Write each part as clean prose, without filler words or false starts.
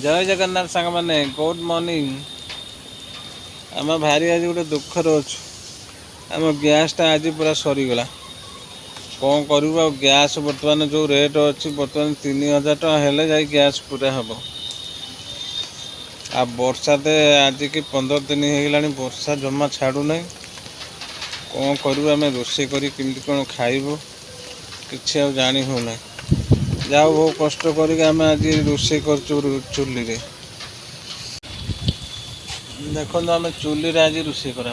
जय जगन्नाथ सांग मैंने गुड मॉर्निंग। आम भारी आज गोटे दुखर अच्छु आम गैसटा आज पूरा सरीगला कौन करूँ गैस बर्तमान जो रेट अच्छी बर्तमान 3000 टଙ୍କା हेले जाई गैस पूरा हम आ वर्षा तो आज की 15 दिन होगा वर्षा जमा छाड़ू ना कौन करूँ आम रोषे कमी कौन खाइबू कि जानी हो ना जाओ बहुत कष्ट करके आम आज रोषे कर चुली रे देखो आम चुली रे आज रोषे करा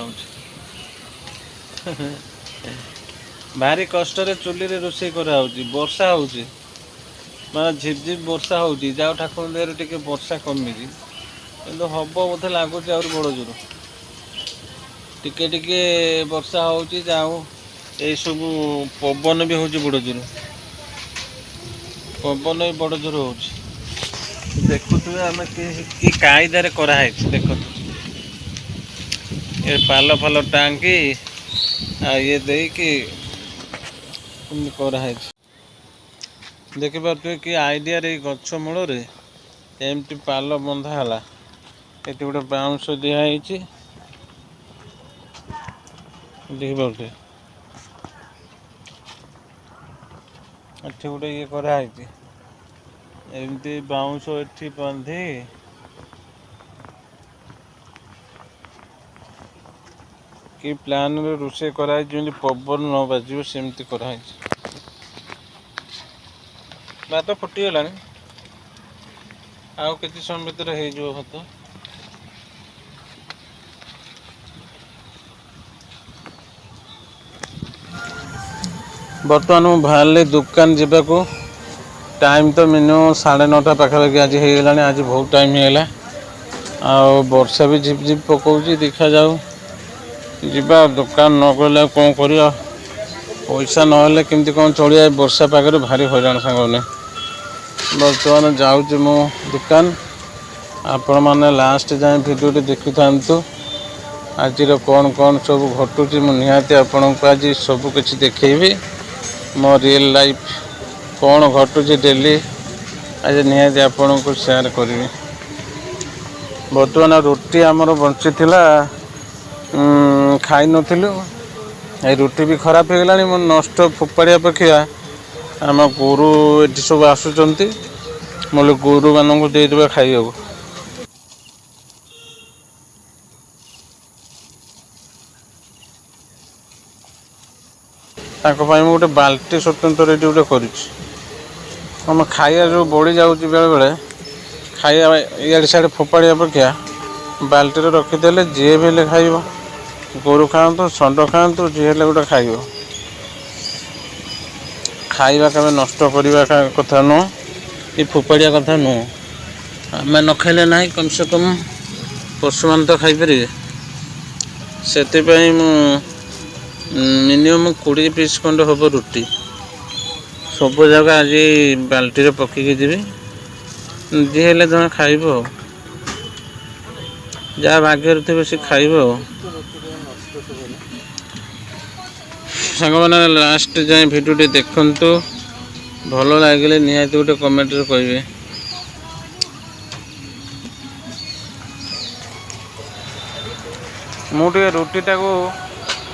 भारी कष्ट चुली रे रोषे करा वर्षा हो मैं झिपझिप वर्षा हो जाओ ठाकुर देहर टे वर्षा कमी कि हम बोधे लगुच आ बड़ जोर टिके टिके वर्षा हो जाओ ये सब पवन भी हूँ बड़ जोर पवन भी बड़ जोर हो देखुए आम कि कायदार कराई देख ये पाल फाल टांगी ये देकी कराई देखिपे कि आईडिया गछ मूल एमती पाल बंधाला ये गोटे बाउंश दिखाई देखिपे गोटे ये कराई एमती बाउंश एठी बांधी कि प्लान रे रोषे कराई जमी पवन न बाजो सेमती कराई भात फुटीगला आउ किसी समय भितर हो भात बर्तमान मुझे बाहर दुकान जावाक टाइम तो मिनिमम 9:30 पाखापाखि आज होगा आज बहुत टाइम होगा आ वर्षा भी झिप झिप पकाउची देखा जाऊ जीवा दुकान न गले कौन करिया पैसा ना केमती कौन चलिया वर्षा पागे भारी हैरान सांगने बर्तमान जाऊँ मो दुकान आपण मैंने लास्ट जाए भिडियो देखी था आज कौन कौन सब घटुची निहाती आपण को आज सब किसी देखेबी मो रियल लाइफ कौन घटुची डेली आज निहाती आपण को शेयर करी बर्तमान रोटी आमर बंची खाई नथिलु ए रुटी भी खराब हो गलानी मो नष्ट फोपाड़िया पक्षिया आम गोरु ये सब आसुंच मोले गोरु मानक देदेबा खाइबा गोटे बाल्टी स्वतंत्र ये गोटे करम खाया जो बढ़ी जाऊँगी बेले बेले खाया इे सियाड़े फोपाड़िया अपेक्षा बाल्टी रखीदे जी भी खाइब गोरु खातु षंड खातु जी गोटे खाइब खाଇବା केवे नष्ट करवा कथा नुह ये फोपाड़िया कथा नुह आम न खाइले ना कम से कम पशु मान तो खाईपर से मिनिमम 20 पीस खंड हम रुटी सब जगह आज बाल्टी पकईकी जी जी हेल्ले जमा खाइब जहाँ भाग्य थे सी खाइब सांग मैंने लास्ट जाए भिडियो देखु भल लगे निहाती गोटे कमेंट कहे मुझे रुटी टाको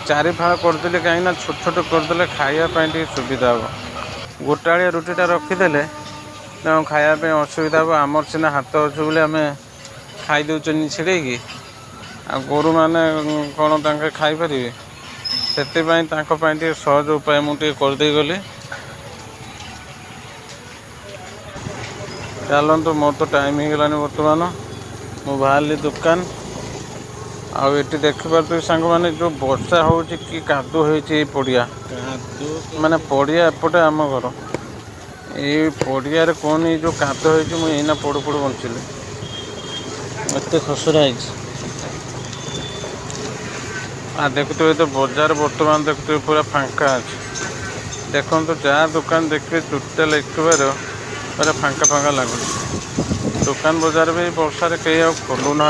4 फाड़ करदे कहीं छोट छोट करदे खायापी सुविधा हम गोटाड़िया रुटीटा रखीदे खायापी असुविधा हम आमर सीना हाथ अच्छे बोले आम खाईदे छिड़े आ गोरु मैंने कौन तांके खाईपर से सहज उपाय मुझे करदे गली चलतु मोर तो टाइम हो गलानी बर्तमान मु बाहर दुकान आउ देखिपे सांग मैंने जो वर्षा हो कि कादो हो पड़िया माने पड़िया एपटे आम घर ये पड़िया कौन ये जो कादो होना पड़ू पड़ू बंचिली एत खसरा आ देखुए तो बजार बर्तमान देखुए पूरा फांका अच्छे देखो तो जहाँ दुकान देखिए टोटाल एक पूरा फांका फांका लगुच दुकान बजार भी वर्षा कहीं खोलू ना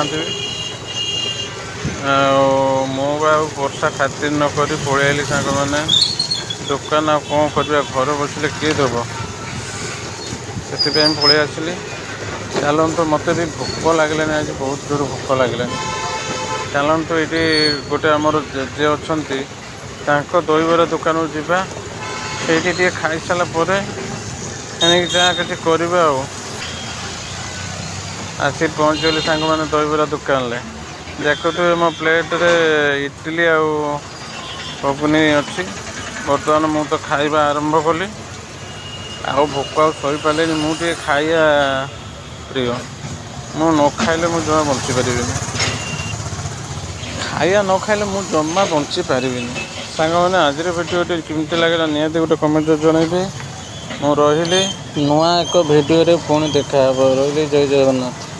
मो वर्षा खातिर नक पलि सांग मैंने दुकान आ कौन कर घर बसले किए दब से पलि आसली ଚାଲନ୍ତୁ, ମୋତେ ବି ଭୋକ ଲାଗିଲାଣି, ଆଜି ବହୁତ ଜୋର ଭୋକ ଲାଗିଲାଣି। ଚାଲନ୍ତୁ, ଏଇଠି ଗୋଟେ ଆମର ଜେଜେ ଅଛନ୍ତି, ତାଙ୍କ ଦହିବରା ଦୋକାନକୁ ଯିବା। ସେଇଠି ଟିକେ ଖାଇସାରିଲା ପରେ ଏଣିକି ଯାହା କିଛି କରିବା ଆଉ। ଆସି ପହଞ୍ଚିଗଲି ସାଙ୍ଗମାନେ ଦହିବରା ଦୋକାନରେ। ଦେଖୁଥିବେ ମୋ ପ୍ଲେଟରେ ଇଟିଲି ଆଉ ଘୁଗୁନି ଅଛି। ବର୍ତ୍ତମାନ ମୁଁ ତ ଖାଇବା ଆରମ୍ଭ କଲି। ଆଉ ଭୋକ ଆଉ ସହିପାରିଲିନି। ମୁଁ ଟିକେ ଖାଇବା ପ୍ରିୟ। ମୁଁ ନ ଖାଇଲେ ମୁଁ ଜମା ବଞ୍ଚିପାରିବିନି। ଖାଇବା ନ ଖାଇଲେ ମୁଁ ଜମା ବଞ୍ଚିପାରିବିନି। ସାଙ୍ଗମାନେ, ଆଜିର ଭିଡ଼ିଓଟି କେମିତି ଲାଗିଲା ନିହାତି ଗୋଟେ କମେଣ୍ଟରେ ଜଣାଇବେ। ମୁଁ ରହିଲି। ନୂଆ ଏକ ଭିଡ଼ିଓରେ ପୁଣି ଦେଖା ହେବ। ରହିଲି। ଜୟ ଜଗନ୍ନାଥ।